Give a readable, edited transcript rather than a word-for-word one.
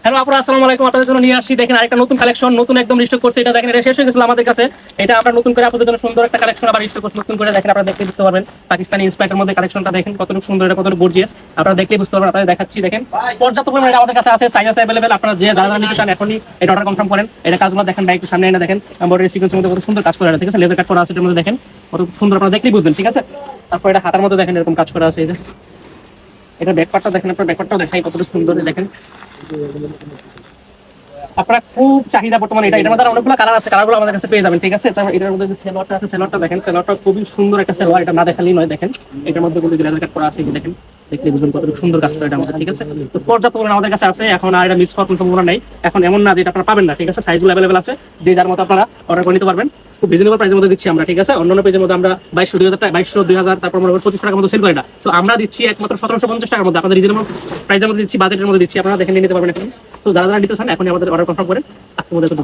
Hello আপুরা, আসসালামু আলাইকুম। আপনাদের জন্য নিয়ে আসছি দেখেন আরেকটা নতুন কালেকশন, নতুন একদম রিস্টক করছে। এটা দেখেন, এটা শেষ হয়ে গেছিল আমাদের কাছে। এটা আমরা নতুন করে আপনাদের জন্য সুন্দর একটা কালেকশন আবার রিস্টক করছি নতুন করে। দেখেন, আপনারা দেখতে বুঝতে পারবেন পাকিস্তানি ইন্সপায়ারের মধ্যে কালেকশনটা দেখেন কতটুকু সুন্দর, এটা কতটুকু গর্জিয়াস, আপনারা দেখলেই বুঝতে পারবেন। আপনাদের দেখাচ্ছি, দেখেন পর্যাপ্ত পরিমাণে এটা আমাদের কাছে আছে, সাইজ আছে अवेलेबल। আপনারা যে যারা নিতে চান এখনই এটা অর্ডার কনফার্ম করেন। এটা কাজগুলো দেখেন, বাইক সামনে এনে দেখেন এমব্রয়ডারি সিকোয়েন্সের মধ্যে কত সুন্দর কাজ করা আছে, ঠিক আছে? লেজার কাট করা আছে এটার মধ্যে, দেখেন কত সুন্দর, আপনারা দেখলেই বুঝবেন, ঠিক আছে? তারপর এটা হাতার মধ্যে দেখেন এরকম কাজ করা আছে। এই যে এটা ব্যাকপার্টটা দেখেন, আপনার ব্যাকপার্টটাও দেখাই কতটা সুন্দর, দেখেন আপনারা খুব চাহিদা বর্তমানে। এটার মধ্যে অনেকগুলো কালার আছে, কালারগুলো আমাদের কাছে পেয়ে যাবেন, ঠিক আছে? তারপর এটার মধ্যে যে সেলোয়ারটা আছে, সেলোয়ারটা দেখেন, সেলোয়ারটা খুবই সুন্দর একটা সেলোয়ার, এটা না দেখালেই নয়। দেখেন এটার মধ্যে কিন্তু লেজার কাট করা আছে, এই দেখেন, দেখলে বুঝবেন কতটুকু সুন্দর কাজ করা এটা আমাদের, ঠিক আছে? তো পর্যাপ্ত পরিমাণে আমাদের কাছে আছে, এখন আর এটা মিস হওয়ার কোনো সম্ভাবনা নেই। এখন এমন না যে এটা আপনারা পাবেন না, ঠিক আছে? সাইজগুলো অ্যাভেলেবল আছে, যে যার মতো আপনারা অর্ডার করে নিতে পারবেন। খুব রিজনেবল প্রাইসের মধ্যে দিচ্ছি আমরা, ঠিক আছে? অন্যান্য পেজের মধ্যে আমরা 2200 টাকা, 2000 তারপর আমরা 25 টাকার মধ্যে সেল করি না। তো আমরা দিচ্ছি একমাত্র 1750 টাকার মধ্যে, আপনাদের রিজনেবল প্রাইসের মধ্যে দিচ্ছি, বাজেটের মধ্যে দিচ্ছি, আপনারা দেখে নিয়ে নিতে পারবেন এখন। তো যারা যারা নিতে চান এখনই আমাদের অর্ডার কনফার্ম করেন। আজকের মধ্যে তো